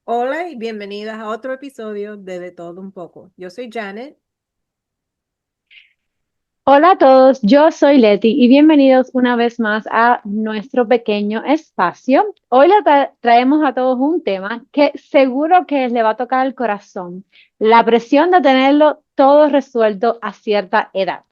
Hola y bienvenidas a otro episodio de Todo Un Poco. Yo soy Janet. Hola a todos, yo soy Leti y bienvenidos una vez más a nuestro pequeño espacio. Hoy traemos a todos un tema que seguro que le va a tocar el corazón, la presión de tenerlo todo resuelto a cierta edad.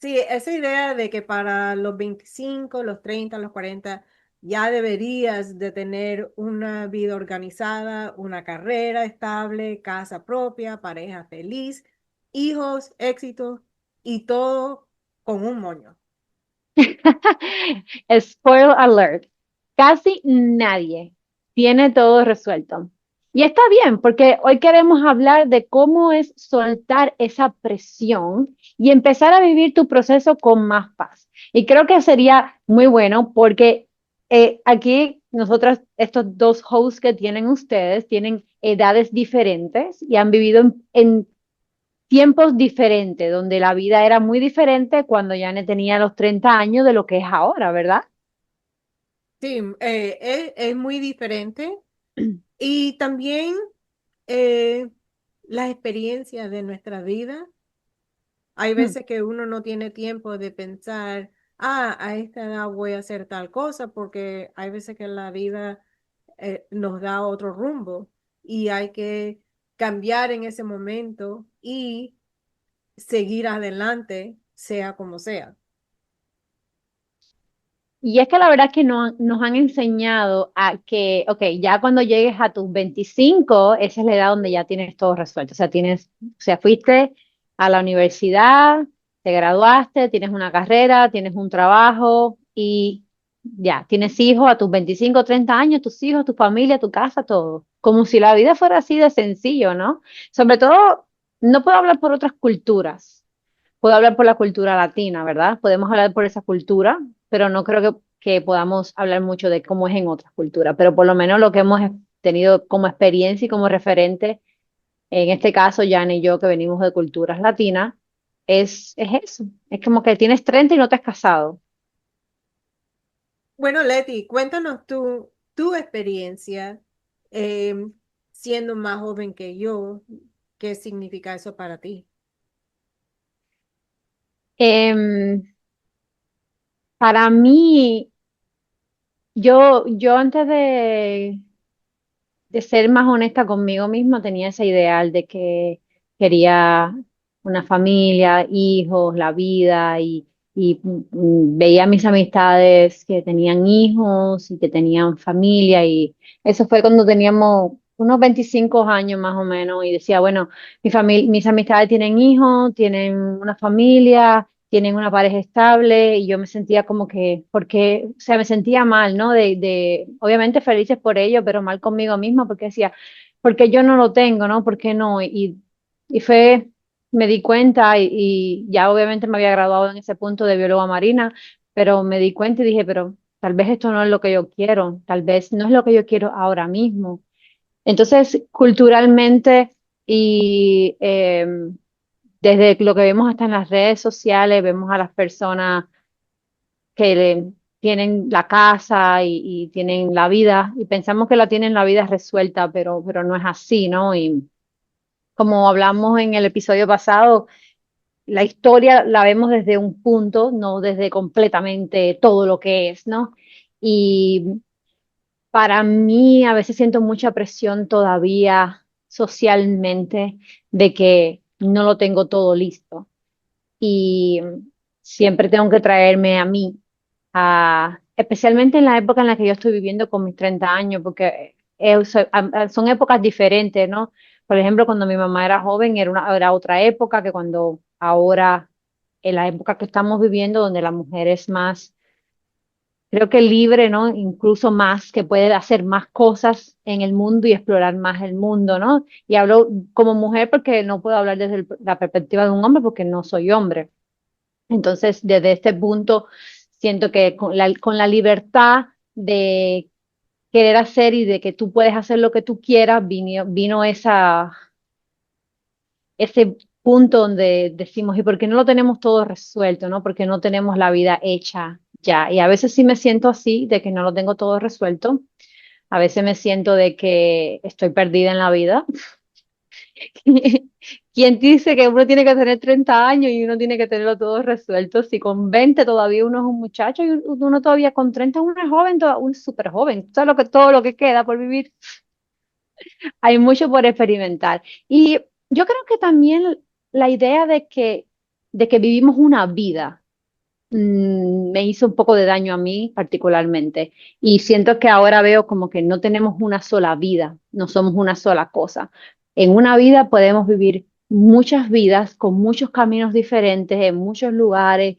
Sí, esa idea de que para los 25, los 30, los 40 ya deberías de tener una vida organizada, una carrera estable, casa propia, pareja feliz, hijos, éxito y todo con un moño. Spoiler alert, casi nadie tiene todo resuelto. Y está bien, porque hoy queremos hablar de cómo es soltar esa presión y empezar a vivir tu proceso con más paz. Y creo que sería muy bueno porque aquí nosotros, estos dos hosts que tienen ustedes, tienen edades diferentes y han vivido en tiempos diferentes, donde la vida era muy diferente cuando Jane tenía los 30 años de lo que es ahora, ¿verdad? Sí, es muy diferente y también eh, las experiencias de nuestra vida. Hay Mm. veces que uno no tiene tiempo de pensar, a esta edad voy a hacer tal cosa, porque hay veces que la vida nos da otro rumbo y hay que cambiar en ese momento y seguir adelante, sea como sea. Y es que la verdad es que nos han enseñado a que, ok, ya cuando llegues a tus 25, esa es la edad donde ya tienes todo resuelto. O sea, fuiste a la universidad, te graduaste, tienes una carrera, tienes un trabajo y ya, tienes hijos a tus 25, 30 años, tus hijos, tu familia, tu casa, todo. Como si la vida fuera así de sencillo, ¿no? Sobre todo, no puedo hablar por otras culturas. Puedo hablar por la cultura latina, ¿verdad? Podemos hablar por esa cultura, pero no creo que podamos hablar mucho de cómo es en otras culturas, pero por lo menos lo que hemos tenido como experiencia y como referente, en este caso, Jan y yo, que venimos de culturas latinas, es eso. Es como que tienes 30 y no te has casado. Bueno, Leti, cuéntanos tu experiencia em, siendo más joven que yo. ¿Qué significa eso para ti? Em, para mí, yo antes de ser más honesta conmigo misma, tenía ese ideal de que quería una familia, hijos, la vida y veía a mis amistades que tenían hijos y que tenían familia y eso fue cuando teníamos unos 25 años más o menos y decía, bueno, mis amistades tienen hijos, tienen una familia, tienen una pareja estable y yo me sentía como que, porque, o sea, me sentía mal, ¿no? Obviamente felices por ello, pero mal conmigo misma porque decía, porque yo no lo tengo, ¿no? ¿Por qué no? Y fue, me di cuenta y ya obviamente me había graduado en ese punto de bióloga marina, pero me di cuenta y dije, pero tal vez esto no es lo que yo quiero, tal vez no es lo que yo quiero ahora mismo. Entonces, culturalmente y desde lo que vemos hasta en las redes sociales, vemos a las personas que tienen la casa y tienen la vida y pensamos que la tienen la vida resuelta, pero no es así, ¿no? Y como hablamos en el episodio pasado, la historia la vemos desde un punto, no desde completamente todo lo que es, ¿no? Y para mí a veces siento mucha presión todavía socialmente de que no lo tengo todo listo y siempre tengo que traerme a mí, especialmente en la época en la que yo estoy viviendo con mis 30 años, porque son épocas diferentes, ¿no? Por ejemplo, cuando mi mamá era joven era otra época que cuando ahora, en la época que estamos viviendo, donde la mujer es más, creo que libre, ¿no? Incluso más, que puede hacer más cosas en el mundo y explorar más el mundo, ¿no? Y hablo como mujer porque no puedo hablar desde la perspectiva de un hombre porque no soy hombre. Entonces, desde este punto, siento que con la libertad de querer hacer y de que tú puedes hacer lo que tú quieras, vino ese punto donde decimos, ¿y por qué no lo tenemos todo resuelto, no? Porque no tenemos la vida hecha ya. Y a veces sí me siento así, de que no lo tengo todo resuelto, A veces me siento de que estoy perdida en la vida. ¿Quién dice que uno tiene que tener 30 años y uno tiene que tenerlo todo resuelto? Si con 20 todavía uno es un muchacho y uno todavía con 30 uno es joven, un súper joven. Todo lo que queda por vivir, hay mucho por experimentar. Y yo creo que también la idea de que vivimos una vida me hizo un poco de daño a mí particularmente. Y siento que ahora veo como que no tenemos una sola vida, no somos una sola cosa. En una vida podemos vivir muchas vidas con muchos caminos diferentes, en muchos lugares,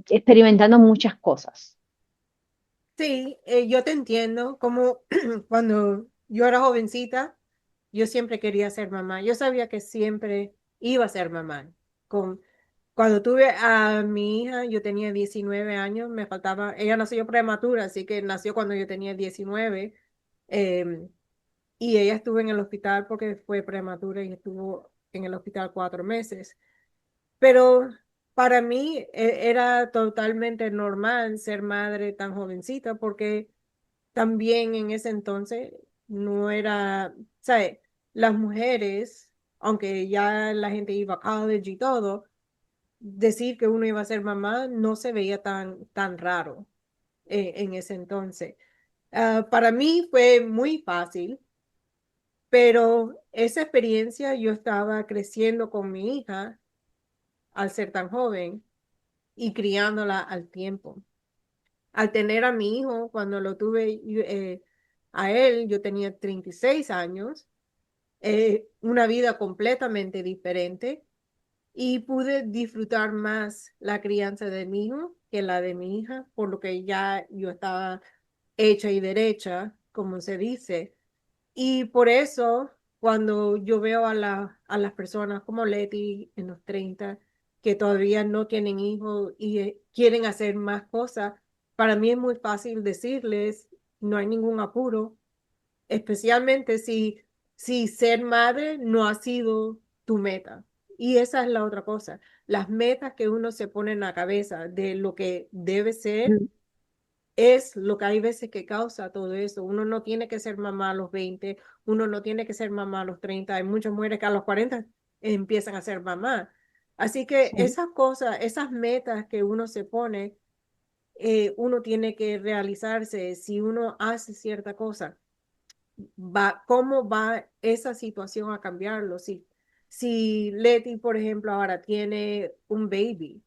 experimentando muchas cosas. Sí, yo te entiendo, como cuando yo era jovencita, yo siempre quería ser mamá. Yo sabía que siempre iba a ser mamá. Con, cuando tuve a mi hija, yo tenía 19 años, me faltaba, ella nació prematura, así que nació cuando yo tenía 19, em, y ella estuvo en el hospital porque fue prematura y estuvo en el hospital 4 meses. Pero para mí era totalmente normal ser madre tan jovencita porque también en ese entonces no era, ¿sabes? Las mujeres, aunque ya la gente iba a college y todo, decir que uno iba a ser mamá no se veía tan raro en ese entonces. Para mí fue muy fácil, pero esa experiencia yo estaba creciendo con mi hija al ser tan joven y criándola al tiempo. Al tener a mi hijo, cuando lo tuve a él, yo tenía 36 años, una vida completamente diferente y pude disfrutar más la crianza de mi hijo que la de mi hija, por lo que ya yo estaba hecha y derecha, como se dice. Y por eso, cuando yo veo a las personas como Leti en los 30 que todavía no tienen hijos y quieren hacer más cosas, para mí es muy fácil decirles, no hay ningún apuro, especialmente si ser madre no ha sido tu meta. Y esa es la otra cosa, las metas que uno se pone en la cabeza de lo que debe ser es lo que hay veces que causa todo eso. Uno no tiene que ser mamá a los 20, uno no tiene que ser mamá a los 30. Hay muchas mujeres que a los 40 empiezan a ser mamá. Así que Sí. esas cosas, esas metas que uno se pone, uno tiene que realizarse si uno hace cierta cosa. ¿Cómo va esa situación a cambiarlo? Si Leti, por ejemplo, ahora tiene un baby,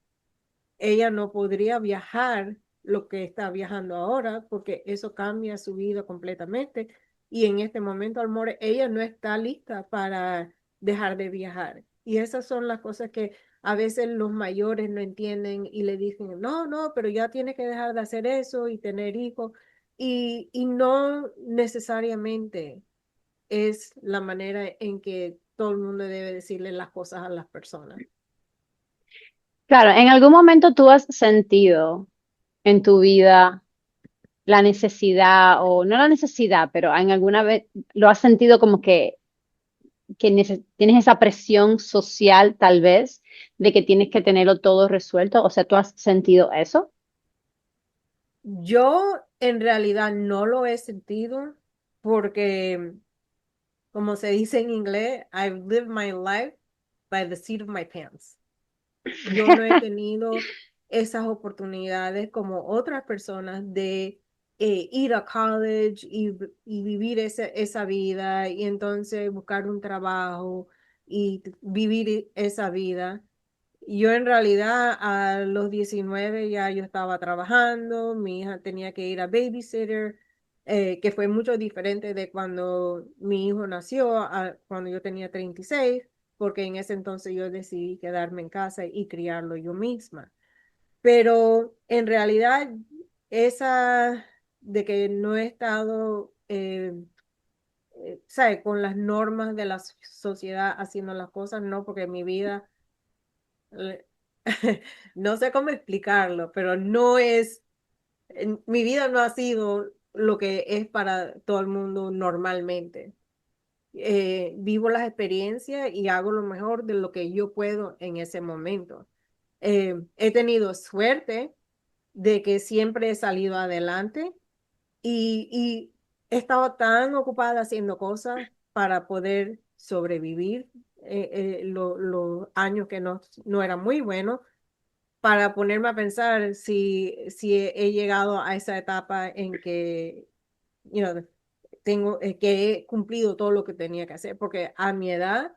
ella no podría viajar lo que está viajando ahora, porque eso cambia su vida completamente. Y en este momento, Almore, ella no está lista para dejar de viajar. Y esas son las cosas que a veces los mayores no entienden y le dicen, no, no, pero ya tiene que dejar de hacer eso y tener hijos. Y no necesariamente es la manera en que todo el mundo debe decirle las cosas a las personas. Claro, ¿en algún momento tú has sentido en tu vida la necesidad, o no la necesidad, pero en alguna vez lo has sentido como que tienes esa presión social tal vez de que tienes que tenerlo todo resuelto? O sea, ¿tú has sentido eso? Yo en realidad no lo he sentido porque, como se dice en inglés, I've lived my life by the seat of my pants. Yo no he tenido esas oportunidades como otras personas de ir a college y vivir esa vida y entonces buscar un trabajo y vivir esa vida. Yo en realidad a los 19 ya yo estaba trabajando, mi hija tenía que ir a babysitter, que fue mucho diferente de cuando mi hijo nació, cuando yo tenía 36 porque en ese entonces yo decidí quedarme en casa y criarlo yo misma. Pero en realidad esa de que no he estado, ¿sabe? Con las normas de la sociedad haciendo las cosas, no, porque mi vida eh, no sé cómo explicarlo, pero no es, mi vida no ha sido lo que es para todo el mundo normalmente. Vivo las experiencias y hago lo mejor de lo que yo puedo en ese momento. He tenido suerte de que siempre he salido adelante y he estado tan ocupada haciendo cosas para poder sobrevivir los años que no eran muy buenos, para ponerme a pensar si he llegado a esa etapa en que, you know, que he cumplido todo lo que tenía que hacer, porque a mi edad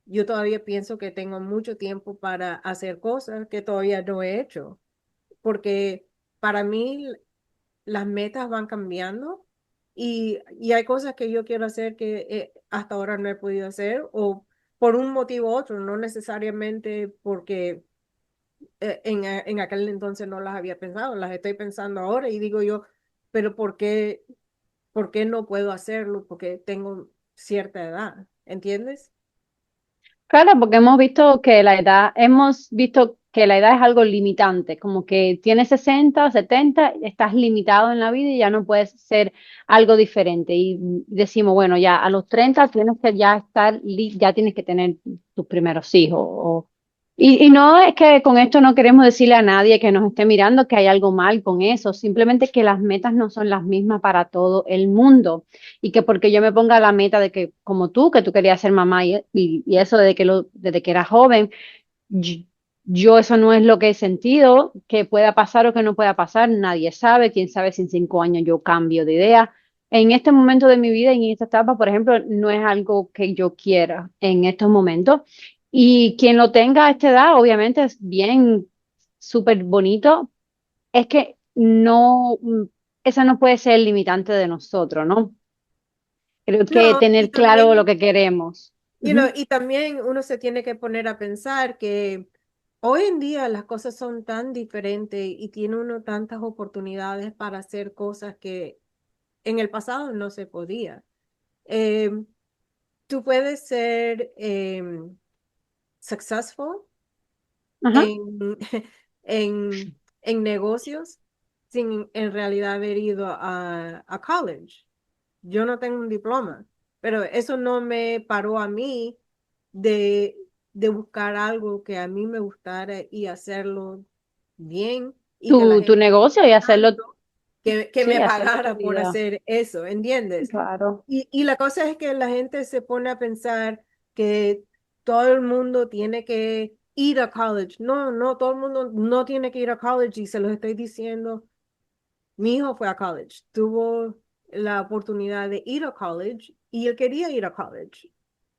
yo todavía pienso que tengo mucho tiempo para hacer cosas que todavía no he hecho, porque para mí las metas van cambiando y hay cosas que yo quiero hacer que hasta ahora no he podido hacer o por un motivo u otro, no necesariamente porque en aquel entonces no las había pensado, las estoy pensando ahora y digo yo, pero por qué no puedo hacerlo? Porque tengo cierta edad, ¿entiendes? Claro, porque hemos visto que la edad es algo limitante, como que tienes 60, 70, estás limitado en la vida y ya no puedes ser algo diferente. Y decimos, bueno, ya a los 30 tienes que ya ya tienes que tener tus primeros hijos. Y no es que con esto no queremos decirle a nadie que nos esté mirando que hay algo mal con eso, simplemente que las metas no son las mismas para todo el mundo y que porque yo me ponga la meta de que, como tú, que tú querías ser mamá y eso desde que era joven, yo, yo eso no es lo que he sentido, que pueda pasar o que no pueda pasar, nadie sabe, quién sabe si en 5 años yo cambio de idea. En este momento de mi vida, en esta etapa, por ejemplo, no es algo que yo quiera en estos momentos. Y quien lo tenga a esta edad, obviamente es bien, súper bonito. Es que no, esa no puede ser el limitante de nosotros, ¿no? Creo que No, y tener claro lo también, que queremos. Ujú. y también uno se tiene que poner a pensar que hoy en día las cosas son tan diferentes y tiene uno tantas oportunidades para hacer cosas que en el pasado no se podía. Eh, Tú puedes ser successful Ajá. en, en negocios sin en realidad haber ido a college. Yo no tengo un diploma, pero eso no me paró a mí de, de buscar algo que a mí me gustara y hacerlo bien y que la Tu gente negocio y hacerlo, que sí, me hacerlo tu pagara por vida. hacer eso, ¿entiendes? Claro. Y la cosa es que la gente se pone a pensar que todo el mundo tiene que ir a college. No, no, todo el mundo no tiene que ir a college y se los estoy diciendo. Mi hijo fue a college, tuvo la oportunidad de ir a college y él quería ir a college.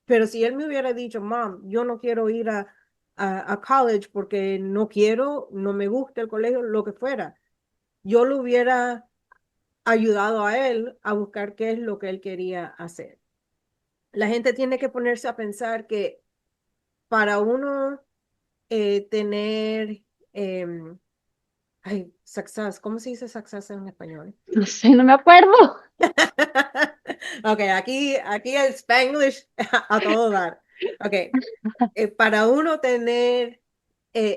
Pero si él me hubiera dicho, Mom, yo no quiero ir a college porque no quiero, no me gusta el colegio, lo que fuera, yo lo hubiera ayudado a él a buscar qué es lo que él quería hacer. La gente tiene que ponerse a pensar que para uno tener, eh, ay, success, ¿cómo se dice success en español? No sé, no me acuerdo. Ok, aquí el Spanglish a todo dar. Ok, para uno tener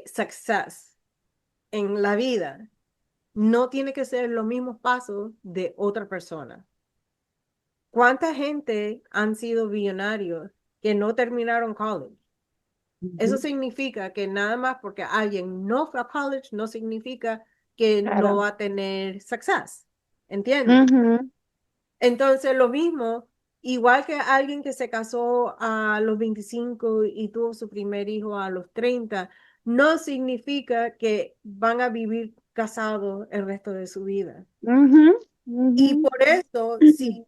success en la vida, no tiene que ser los mismos pasos de otra persona. ¿Cuánta gente han sido billonarios que no terminaron college? Eso Ujú. significa que nada más porque alguien no fue a college no significa que no Claro. va a tener success. ¿Entiendes? Ujú. Entonces, lo mismo, igual que alguien que se casó a los 25 y tuvo su primer hijo a los 30, no significa que van a vivir casados el resto de su vida. Ujú. Y Ujú. por eso, si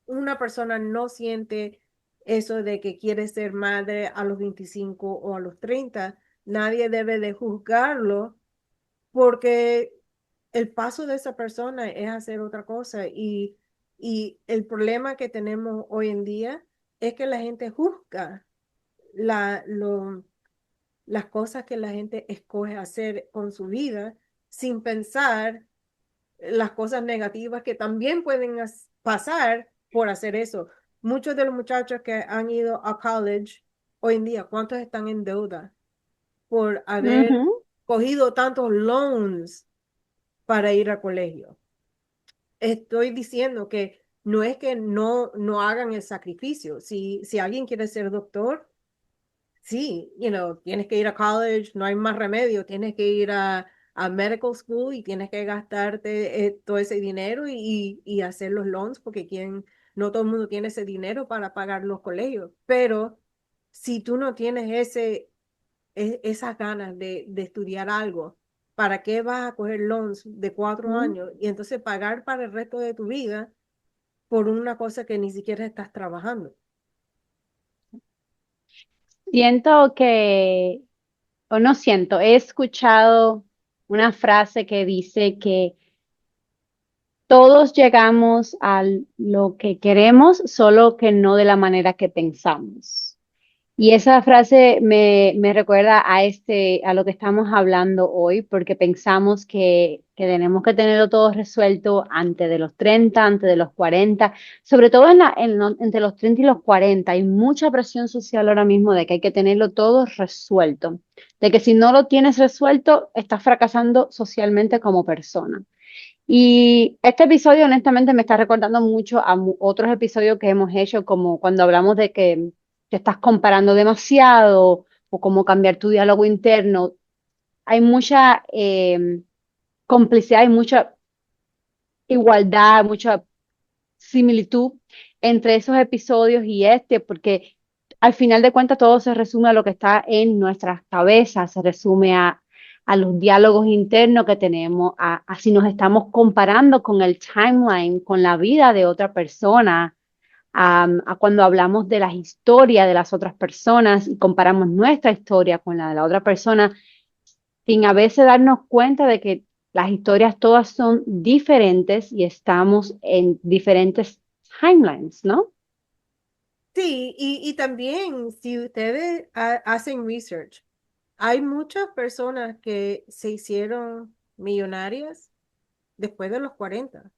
una persona no siente eso de que quiere ser madre a los 25 o a los 30, nadie debe de juzgarlo porque el paso de esa persona es hacer otra cosa y el problema que tenemos hoy en día es que la gente juzga la, lo, las cosas que la gente escoge hacer con su vida sin pensar las cosas negativas que también pueden pasar por hacer eso. Muchos de los muchachos que han ido a college hoy en día, ¿cuántos están en deuda por haber Ujú. cogido tantos loans para ir al colegio? Estoy diciendo que no es que no hagan el sacrificio. Si alguien quiere ser doctor, sí, tienes que ir a college, no hay más remedio, tienes que ir a medical school y tienes que gastarte todo ese dinero y hacer los loans porque no todo el mundo tiene ese dinero para pagar los colegios. Pero si tú no tienes esas ganas de estudiar algo, ¿para qué vas a coger loans de 4 años y entonces pagar para el resto de tu vida por una cosa que ni siquiera estás trabajando? Siento que, o no siento, he escuchado una frase que dice que todos llegamos a lo que queremos, solo que no de la manera que pensamos. Y esa frase me recuerda a a lo que estamos hablando hoy, porque pensamos que tenemos que tenerlo todo resuelto antes de los 30, antes de los 40, sobre todo entre los 30 y los 40. Hay mucha presión social ahora mismo de que hay que tenerlo todo resuelto, de que si no lo tienes resuelto, estás fracasando socialmente como persona. Y este episodio, honestamente, me está recordando mucho a otros episodios que hemos hecho, como cuando hablamos de que te estás comparando demasiado o cómo cambiar tu diálogo interno. Hay mucha complicidad, hay mucha igualdad, mucha similitud entre esos episodios y este, porque al final de cuentas todo se resume a lo que está en nuestras cabezas, se resume a los diálogos internos que tenemos, a si nos estamos comparando con el timeline, con la vida de otra persona, a cuando hablamos de las historias de las otras personas y comparamos nuestra historia con la de la otra persona, sin a veces darnos cuenta de que las historias todas son diferentes y estamos en diferentes timelines, ¿no? Sí, y también si ustedes hacen research, hay muchas personas que se hicieron millonarias después de los 40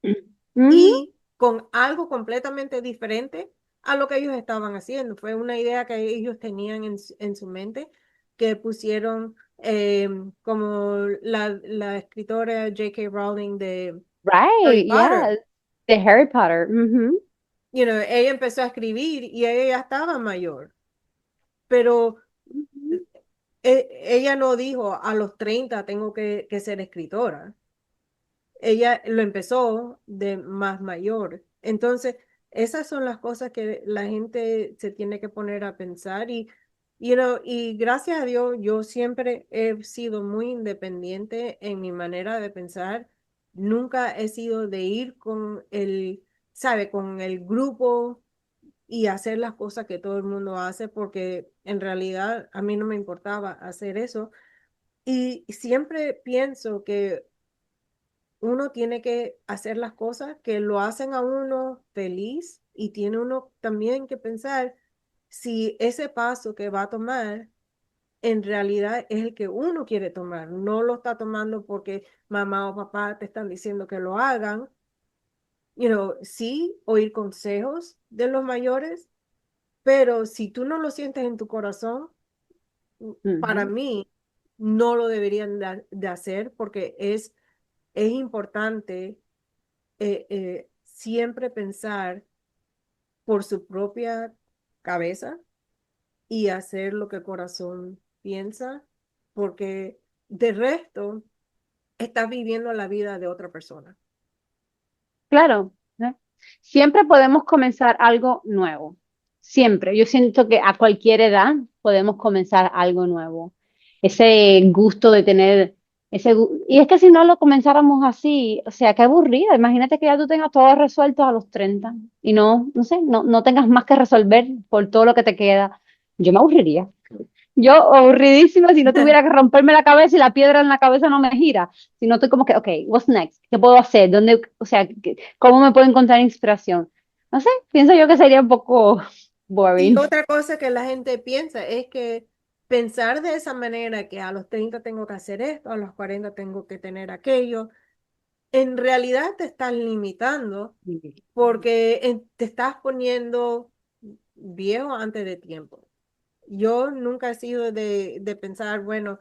Ujú, y con algo completamente diferente a lo que ellos estaban haciendo. Fue una idea que ellos tenían en su mente, que pusieron como la escritora J.K. Rowling de Harry right, Potter. yeah, de Harry Potter. Ujú, Ella empezó a escribir y ella ya estaba mayor, pero ujú, ella no dijo a los 30 tengo que ser escritora. Ella lo empezó de más mayor. Entonces, esas son las cosas que la gente se tiene que poner a pensar y gracias a Dios yo siempre he sido muy independiente en mi manera de pensar. Nunca he sido de ir sabe, con el grupo y hacer las cosas que todo el mundo hace porque en realidad a mí no me importaba hacer eso. Y siempre pienso que uno tiene que hacer las cosas que lo hacen a uno feliz y tiene uno también que pensar si ese paso que va a tomar en realidad es el que uno quiere tomar. No lo está tomando porque mamá o papá te están diciendo que lo hagan. Sí, oír consejos de los mayores, pero si tú no lo sientes en tu corazón, para ujú. mí no lo deberían de hacer porque es importante siempre pensar por su propia cabeza y hacer lo que el corazón piensa, porque de resto estás viviendo la vida de otra persona. Claro, ¿no? Siempre podemos comenzar algo nuevo. Siempre. Yo siento que a cualquier edad podemos comenzar algo nuevo. Ese gusto de tener y es que si no lo comenzáramos así, o sea, qué aburrido. Imagínate que ya tú tengas todo resuelto a los 30 y no sé, no tengas más que resolver por todo lo que te queda. Yo me aburriría. Yo aburridísima si no tuviera que romperme la cabeza y la piedra en la cabeza no me gira, sino estoy como que, ok, what's next? ¿Qué puedo hacer? ¿Dónde, o sea, cómo me puedo encontrar inspiración? No sé, pienso yo que sería un poco Y boring. otra cosa que la gente piensa es que pensar de esa manera, que a los 30 tengo que hacer esto, a los 40 tengo que tener aquello, en realidad te estás limitando porque te estás poniendo viejo antes de tiempo. Yo nunca he sido de pensar, bueno,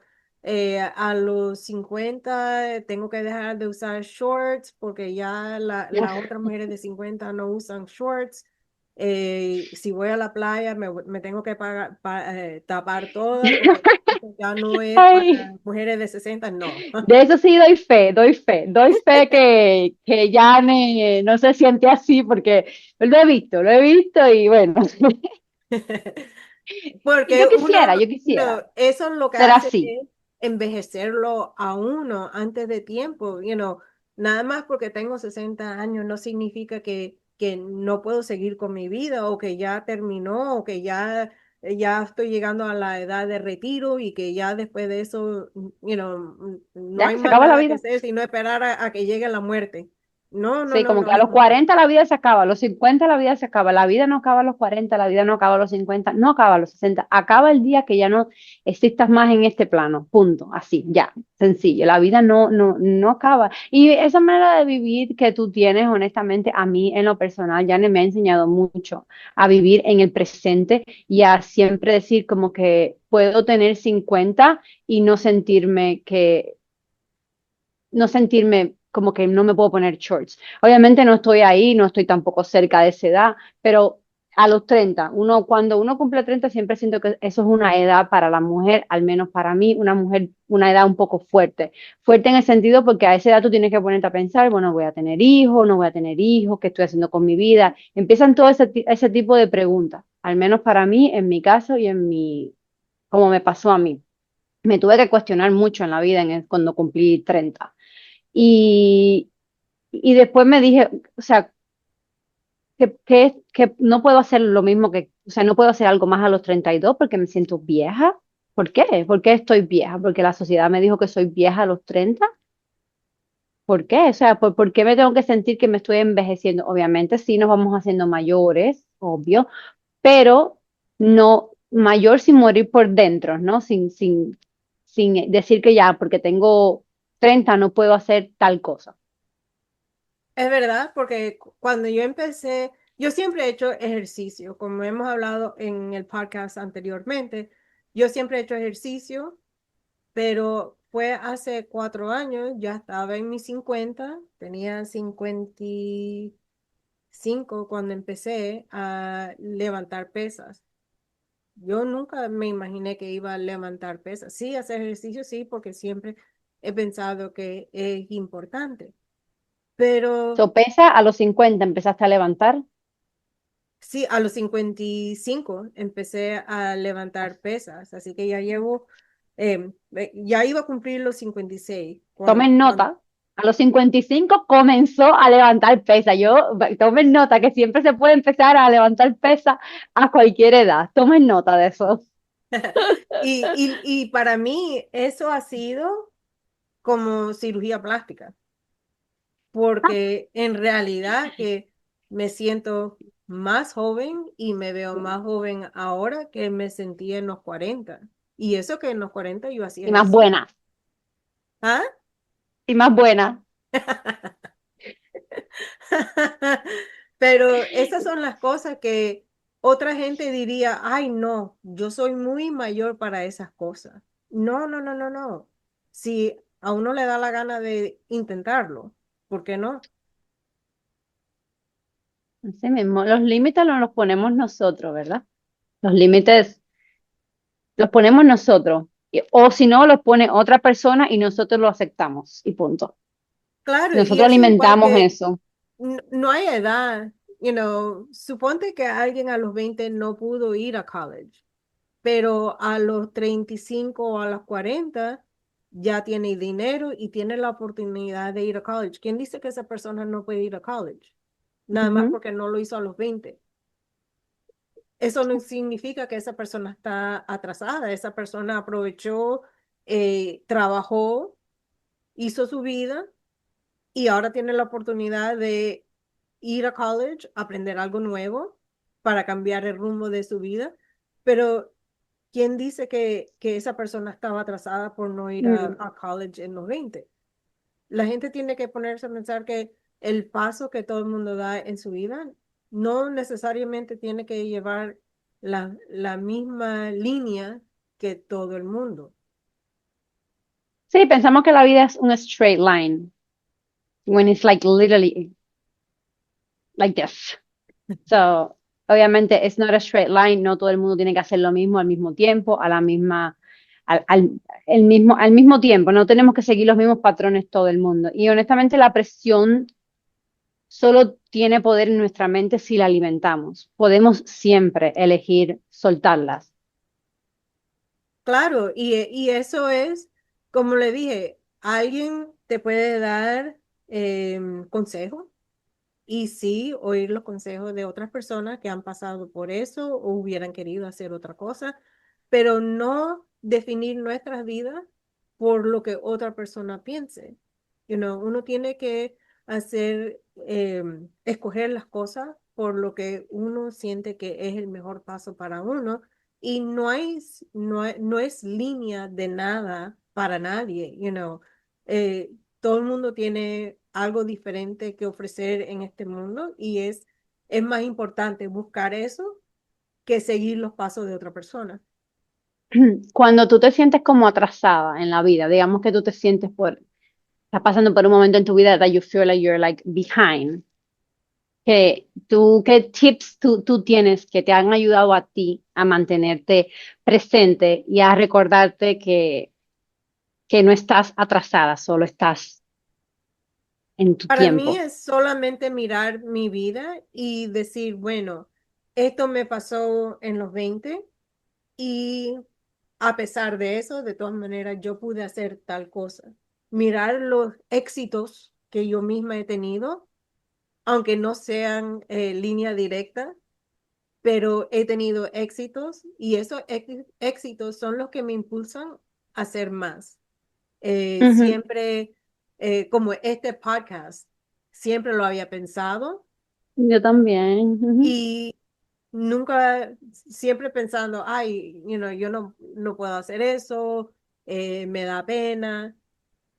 a los 50 tengo que dejar de usar shorts porque ya las otras mujeres de 50 no usan shorts. Si voy a la playa me tengo que tapar toda porque esto ya no es Ay, para mujeres de 60, no. de eso sí doy fe que Jane no se siente así porque lo he visto y bueno, y Porque uno, yo quisiera eso es lo que ser hace así. es envejecerlo a uno antes de tiempo, nada más porque tengo 60 años no significa que no puedo seguir con mi vida o que ya terminó o que ya estoy llegando a la edad de retiro y que ya después de eso, no Ya, hay se más acaba la nada que vida. hacer sino esperar a que llegue la muerte. No, no, Sí, no, como no, que a los no. 40 la vida se acaba, a los 50 la vida se acaba, la vida no acaba a los 40, la vida no acaba a los 50, no acaba a los 60, acaba el día que ya no existas más en este plano, punto, así, ya, sencillo, la vida no acaba. Y esa manera de vivir que tú tienes, honestamente, a mí en lo personal ya me ha enseñado mucho a vivir en el presente y a siempre decir como que puedo tener 50 y no sentirme como que no me puedo poner shorts. Obviamente no estoy ahí, no estoy tampoco cerca de esa edad, pero a los 30 cuando uno cumple 30 siempre siento que eso es una edad para la mujer, al menos para mí, una mujer, una edad un poco fuerte. Fuerte en el sentido porque a esa edad tú tienes que ponerte a pensar, bueno, voy a tener hijos, no voy a tener hijos, ¿qué estoy haciendo con mi vida? Empiezan todo ese tipo de preguntas, al menos para mí, en mi caso y como me pasó a mí. Me tuve que cuestionar mucho en la vida cuando cumplí 30. Y, y después me dije, o sea, que no puedo hacer lo mismo o sea, no puedo hacer algo más a los 32 porque me siento vieja. ¿Por qué? ¿Por qué estoy vieja? ¿Porque la sociedad me dijo que soy vieja a los 30? ¿Por qué? O sea, ¿por qué me tengo que sentir que me estoy envejeciendo? Obviamente sí nos vamos haciendo mayores, obvio, pero no mayor sin morir por dentro, ¿no? Sin decir que ya, porque tengo 30 no puedo hacer tal cosa. Es verdad, porque cuando yo empecé, yo siempre he hecho ejercicio, como hemos hablado en el podcast anteriormente, yo siempre he hecho ejercicio, pero fue hace 4 años, ya estaba en mis 50, tenía 55 cuando empecé a levantar pesas. Yo nunca me imaginé que iba a levantar pesas. Sí, hacer ejercicio, sí, porque siempre he pensado que es importante, pero... Sopesa a los 50 empezaste a levantar. Sí, a los 55 empecé a levantar pesas, así que ya llevo, ya iba a cumplir los 56. Tomen nota. A los 55 comenzó a levantar pesa. Tomen nota que siempre se puede empezar a levantar pesa a cualquier edad. Tomen nota de eso. Y para mí eso ha sido como cirugía plástica, porque en realidad que me siento más joven y me veo más joven ahora que me sentí en los 40. Y eso que en los 40 yo hacía Y más ejercicio. buena. ¿Ah? Y más buena. Pero esas son las cosas que otra gente diría, ay, no, yo soy muy mayor para esas cosas. No, no, no, no, no. Si a uno le da la gana de intentarlo, ¿por qué no? Así mismo. Los límites no los ponemos nosotros, ¿verdad? Los límites los ponemos nosotros. O si no, los pone otra persona y nosotros lo aceptamos. Y punto. Claro, y Nosotros eso igual alimentamos que eso. no hay edad, suponte que alguien a los 20 no pudo ir a college, pero a los 35 o a los 40 ya tiene dinero y tiene la oportunidad de ir a college. ¿Quién dice que esa persona no puede ir a college? Nada más Ujú. porque no lo hizo a los 20. Eso no significa que esa persona está atrasada. Esa persona aprovechó, trabajó, hizo su vida y ahora tiene la oportunidad de ir a college, aprender algo nuevo para cambiar el rumbo de su vida. Pero ¿quién dice que esa persona estaba atrasada por no ir Mm. a college en los 20? La gente tiene que ponerse a pensar que el paso que todo el mundo da en su vida no necesariamente tiene que llevar la misma línea que todo el mundo. Sí, pensamos que la vida es un straight line, when it's like literally like this. So, obviamente, it's not a straight line, no todo el mundo tiene que hacer lo mismo al mismo tiempo, al, al, al mismo tiempo, no tenemos que seguir los mismos patrones todo el mundo. Y honestamente la presión solo tiene poder en nuestra mente si la alimentamos. Podemos siempre elegir soltarlas. Claro, y eso es, como le dije, alguien te puede dar consejo y sí, oír los consejos de otras personas que han pasado por eso o hubieran querido hacer otra cosa, pero no definir nuestras vidas por lo que otra persona piense. Uno tiene que hacer, escoger las cosas por lo que uno siente que es el mejor paso para uno y no es línea de nada para nadie, todo el mundo tiene algo diferente que ofrecer en este mundo y es más importante buscar eso que seguir los pasos de otra persona. Cuando tú te sientes como atrasada en la vida, digamos que tú te sientes estás pasando por un momento en tu vida that you feel like you're like behind, ¿qué tips tú tienes que te han ayudado a ti a mantenerte presente y a recordarte que no estás atrasada, solo estás en tu Para mí tiempo? es solamente mirar mi vida y decir, bueno, esto me pasó en los 20 y a pesar de eso, de todas maneras, yo pude hacer tal cosa. Mirar los éxitos que yo misma he tenido, aunque no sean línea directa, pero he tenido éxitos y esos éxitos son los que me impulsan a hacer más. Ujú. Siempre, como este podcast, siempre lo había pensado Yo también. Ujú. y nunca, siempre pensando, ay, yo no puedo hacer eso, me da pena,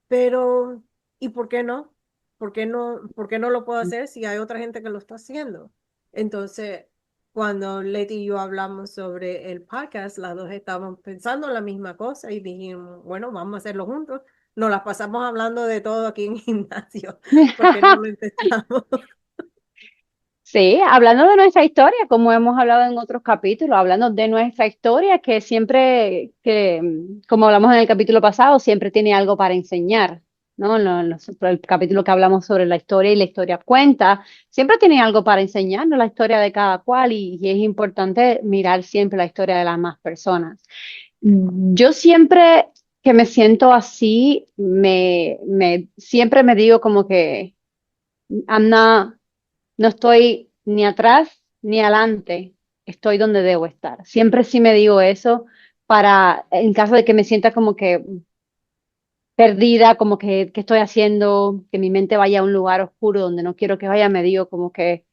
pero ¿y por qué no? Por qué no lo puedo hacer si hay otra gente que lo está haciendo? Entonces, cuando Leti y yo hablamos sobre el podcast, las dos estábamos pensando la misma cosa y dijimos, bueno, vamos a hacerlo juntos. Nos las pasamos hablando de todo aquí en el gimnasio, porque no lo empezamos. Sí, hablando de nuestra historia, como hemos hablado en otros capítulos, hablando de nuestra historia, que siempre, como hablamos en el capítulo pasado, siempre tiene algo para enseñar, ¿no? El capítulo que hablamos sobre la historia y la historia cuenta, siempre tiene algo para enseñarnos la historia de cada cual y es importante mirar siempre la historia de las más personas. Yo siempre que me siento así, siempre me digo como que, I'm not no estoy ni atrás ni adelante, estoy donde debo estar. Siempre sí me digo eso para, en caso de que me sienta como que perdida, como que estoy haciendo, que mi mente vaya a un lugar oscuro donde no quiero que vaya, me digo como que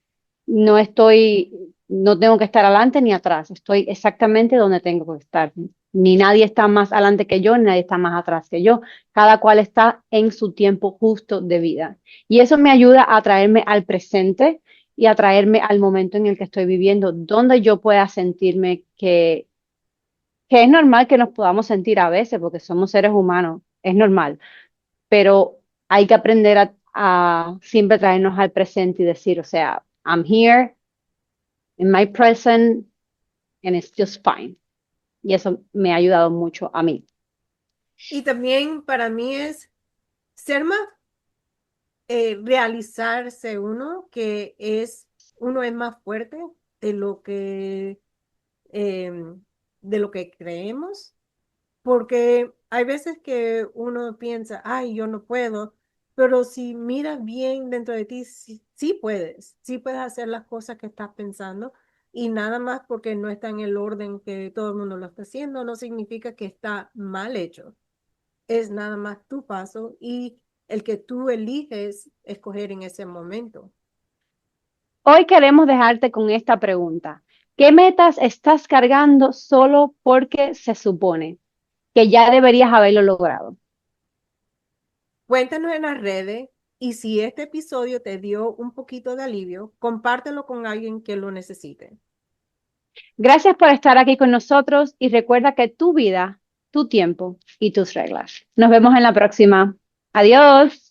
no estoy, no tengo que estar adelante ni atrás, estoy exactamente donde tengo que estar. Ni nadie está más adelante que yo, ni nadie está más atrás que yo. Cada cual está en su tiempo justo de vida. Y eso me ayuda a traerme al presente y a traerme al momento en el que estoy viviendo, donde yo pueda sentirme que es normal que nos podamos sentir a veces, porque somos seres humanos, es normal, pero hay que aprender a siempre traernos al presente y decir, o sea, I'm here in my present and it's just fine. Y eso me ha ayudado mucho a mí. Y también para mí es ser más, realizarse uno es más fuerte de de lo que creemos, porque hay veces que uno piensa, ay, yo no puedo, pero si miras bien dentro de ti, sí puedes hacer las cosas que estás pensando y nada más porque no está en el orden que todo el mundo lo está haciendo, no significa que está mal hecho, es nada más tu paso y el que tú eliges escoger en ese momento. Hoy queremos dejarte con esta pregunta. ¿Qué metas estás cargando solo porque se supone que ya deberías haberlo logrado? Cuéntanos en las redes y si este episodio te dio un poquito de alivio, compártelo con alguien que lo necesite. Gracias por estar aquí con nosotros y recuerda que tu vida, tu tiempo y tus reglas. Nos vemos en la próxima. Adiós.